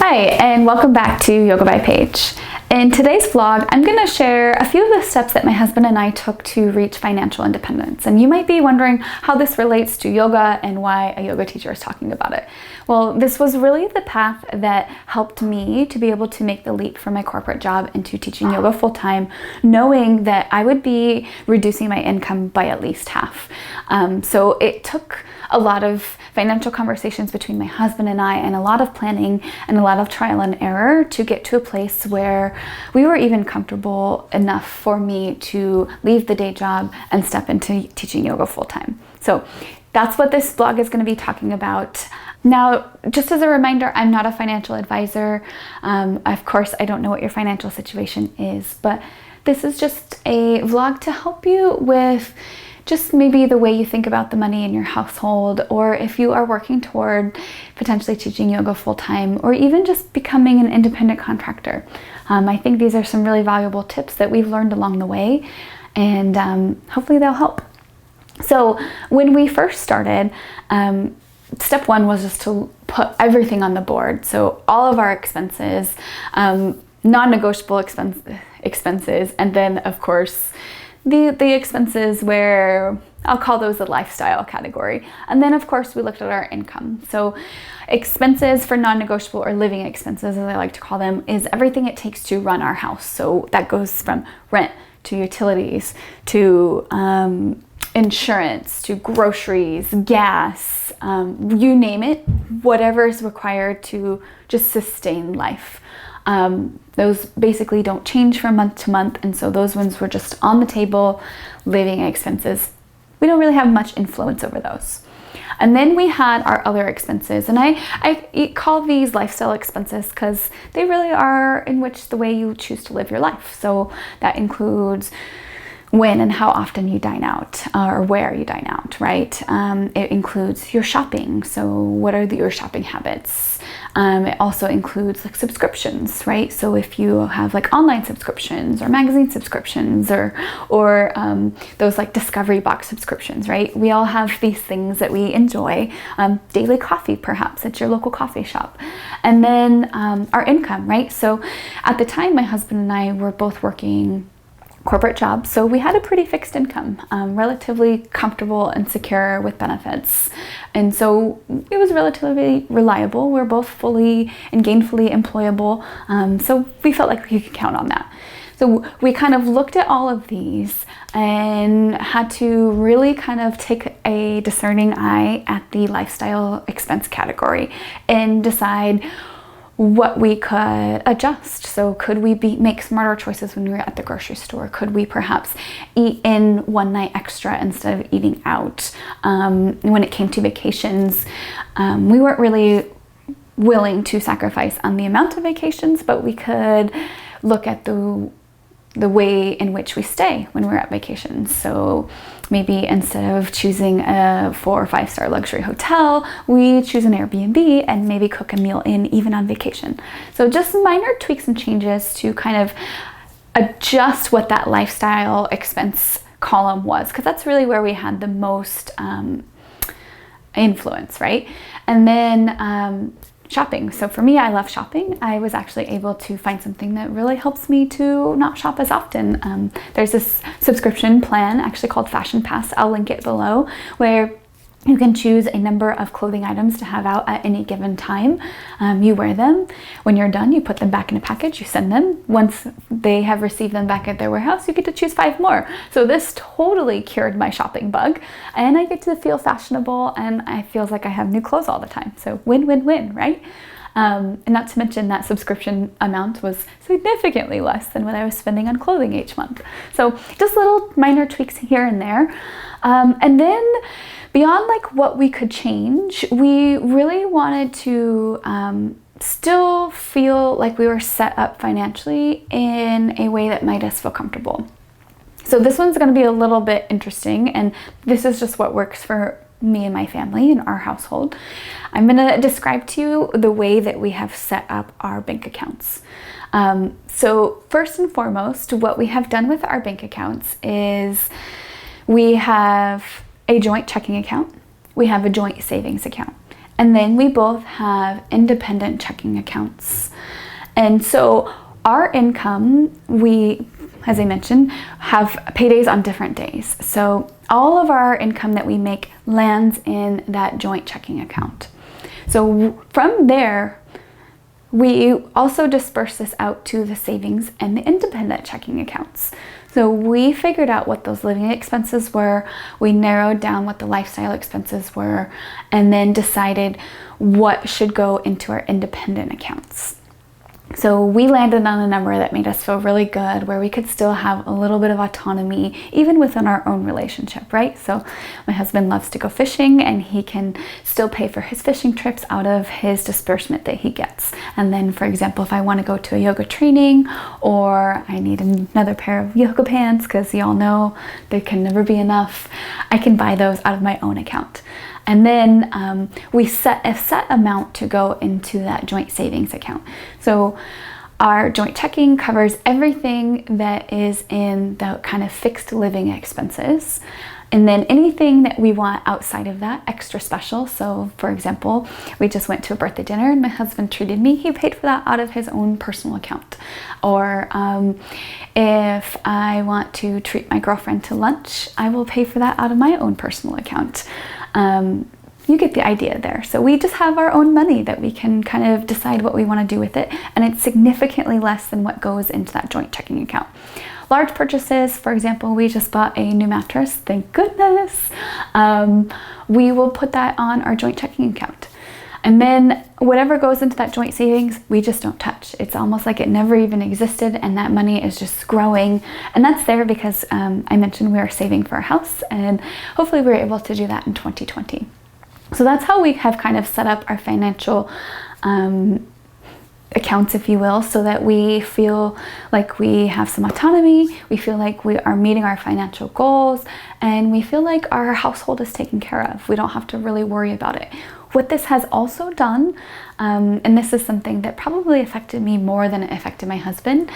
Hi, and welcome back to Yoga by Paige. In today's vlog, I'm going to share a few of the steps that my husband and I took to reach financial independence. And you might be wondering how this relates to yoga and why a yoga teacher is talking about it. Well, this was really the path that helped me to be able to make the leap from my corporate job into teaching yoga full-time, knowing that I would be reducing my income by at least half. So it took a lot of financial conversations between my husband and I, and a lot of planning and a lot of trial and error to get to a place where we were even comfortable enough for me to leave the day job and step into teaching yoga full-time. So that's what this blog is going to be talking about. Now, just as a reminder, I'm not a financial advisor. Of course, I don't know what your financial situation is, but this is just a vlog to help you with just maybe the way you think about the money in your household, or if you are working toward potentially teaching yoga full-time, or even just becoming an independent contractor. I think these are some really valuable tips that we've learned along the way, and hopefully they'll help. So when we first started, step one was just to put everything on the board. So all of our expenses, non-negotiable expenses, and then of course the expenses where I'll call those the lifestyle category. And then of course we looked at our income. So expenses for non-negotiable, or living expenses as I like to call them, is everything it takes to run our house. So that goes from rent to utilities to insurance to groceries, gas, you name it, whatever is required to just sustain life. Those basically don't change from month to month, and so those ones were just on the table. Living expenses, we don't really have much influence over those. And then we had our other expenses, and I call these lifestyle expenses because they really are in which the way you choose to live your life. So that includes when and how often you dine out, or where you dine out, right? It includes your shopping. So what are your shopping habits? It also includes like subscriptions, right? So if you have like online subscriptions or magazine subscriptions, or those like Discovery Box subscriptions, right? We all have these things that we enjoy. Daily coffee, perhaps, at your local coffee shop. And then our income, right? So at the time, my husband and I were both working corporate jobs, so we had a pretty fixed income, relatively comfortable and secure with benefits, and so it was relatively reliable. We're both fully and gainfully employable, so we felt like we could count on that. So we kind of looked at all of these and had to really kind of take a discerning eye at the lifestyle expense category and decide what we could adjust. So could we make smarter choices when we were at the grocery store? Could we perhaps eat in one night extra instead of eating out? When it came to vacations, we weren't really willing to sacrifice on the amount of vacations, but we could look at the way in which we stay when we're at vacations. So maybe instead of choosing a 4 or 5 star luxury hotel, we choose an Airbnb and maybe cook a meal in even on vacation. So just minor tweaks and changes to kind of adjust what that lifestyle expense column was, because that's really where we had the most influence, right? And then shopping. So for me, I love shopping. I was actually able to find something that really helps me to not shop as often. There's this subscription plan actually called Fashion Pass. I'll link it below, where you can choose a number of clothing items to have out at any given time. You wear them. When you're done, you put them back in a package, you send them. Once they have received them back at their warehouse, you get to choose 5 more. So this totally cured my shopping bug, and I get to feel fashionable, and I feel like I have new clothes all the time. So win, win, win, right? And not to mention that subscription amount was significantly less than what I was spending on clothing each month. So just little minor tweaks here and there. And then beyond like what we could change, we really wanted to still feel like we were set up financially in a way that made us feel comfortable. So this one's going to be a little bit interesting, and this is just what works for me and my family in our household. I'm going to describe to you the way that we have set up our bank accounts. So first and foremost, what we have done with our bank accounts is we have a joint checking account, we have a joint savings account, And then we both have independent checking accounts. And so our income, we, as I mentioned, have paydays on different days. So all of our income that we make lands in that joint checking account. So from there, we also disperse this out to the savings and the independent checking accounts. So we figured out what those living expenses were, we narrowed down what the lifestyle expenses were, and then decided what should go into our independent accounts. So we landed on a number that made us feel really good, where we could still have a little bit of autonomy even within our own relationship, right? So my husband loves to go fishing, and he can still pay for his fishing trips out of his disbursement that he gets. And then, for example, if I want to go to a yoga training, or I need another pair of yoga pants, because y'all know there can never be enough, I can buy those out of my own account. And then we set a set amount to go into that joint savings account. So our joint checking covers everything that is in the kind of fixed living expenses. And then anything that we want outside of that, extra special. So for example, we just went to a birthday dinner and my husband treated me. He paid for that out of his own personal account. Or if I want to treat my girlfriend to lunch, I will pay for that out of my own personal account. You get the idea there. So we just have our own money that we can kind of decide what we want to do with it, and it's significantly less than what goes into that joint checking account. Large purchases, for example, we just bought a new mattress, thank goodness. We will put that on our joint checking account. And then whatever goes into that joint savings, we just don't touch. It's almost like it never even existed, and that money is just growing. And that's there because I mentioned we are saving for a house, and hopefully we're able to do that in 2020. So that's how we have kind of set up our financial accounts, if you will, so that we feel like we have some autonomy, we feel like we are meeting our financial goals, and we feel like our household is taken care of. We don't have to really worry about it. What this has also done, and this is something that probably affected me more than it affected my husband,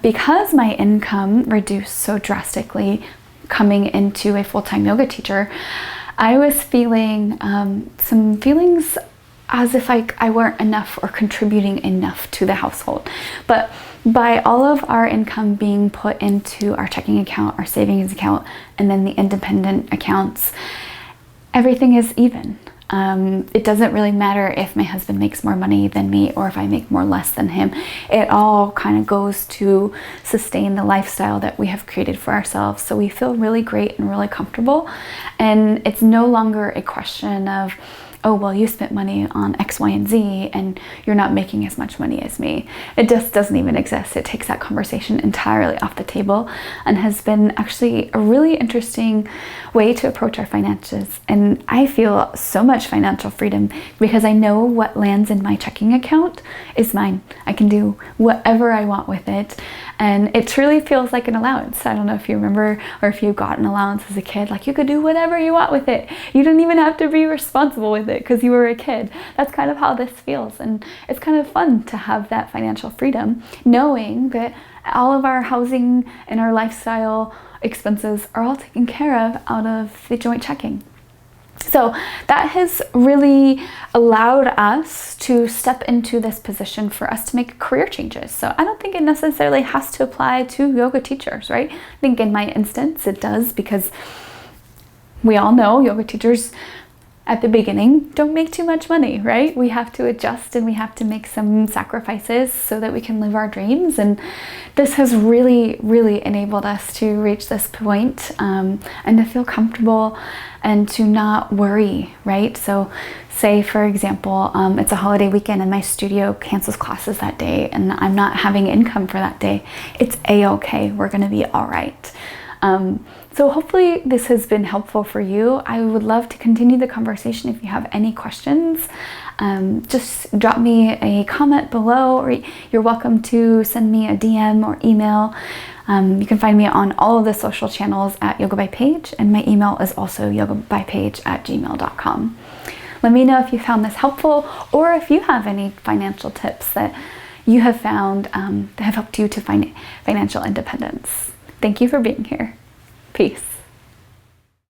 because my income reduced so drastically coming into a full-time yoga teacher, I was feeling some feelings as if I weren't enough or contributing enough to the household. But by all of our income being put into our checking account, our savings account, and then the independent accounts, everything is even. It doesn't really matter if my husband makes more money than me or if I make more less than him. It all kind of goes to sustain the lifestyle that we have created for ourselves. So we feel really great and really comfortable. And it's no longer a question of, oh, well, you spent money on X, Y, and Z, and you're not making as much money as me. It just doesn't even exist. It takes that conversation entirely off the table, and has been actually a really interesting way to approach our finances. And I feel so much financial freedom because I know what lands in my checking account is mine. I can do whatever I want with it. And it truly feels like an allowance. I don't know if you remember, or if you got an allowance as a kid, like you could do whatever you want with it. You didn't even have to be responsible with it because you were a kid. That's kind of how this feels. And it's kind of fun to have that financial freedom, knowing that all of our housing and our lifestyle expenses are all taken care of out of the joint checking. So that has really allowed us to step into this position for us to make career changes. So I don't think it necessarily has to apply to yoga teachers, right? I think in my instance it does, because we all know yoga teachers at the beginning don't make too much money, right? We have to adjust and we have to make some sacrifices so that we can live our dreams. And this has really, really enabled us to reach this point, and to feel comfortable and to not worry, right? So say, for example, it's a holiday weekend and my studio cancels classes that day and I'm not having income for that day. It's a-okay. We're going to be all right. So hopefully this has been helpful for you. I would love to continue the conversation. If you have any questions, just drop me a comment below, or you're welcome to send me a DM or email. You can find me on all of the social channels at Yoga by Paige, and my email is also yogabypaige@gmail.com. Let me know if you found this helpful, or if you have any financial tips that you have found that have helped you to find financial independence. Thank you for being here. Peace.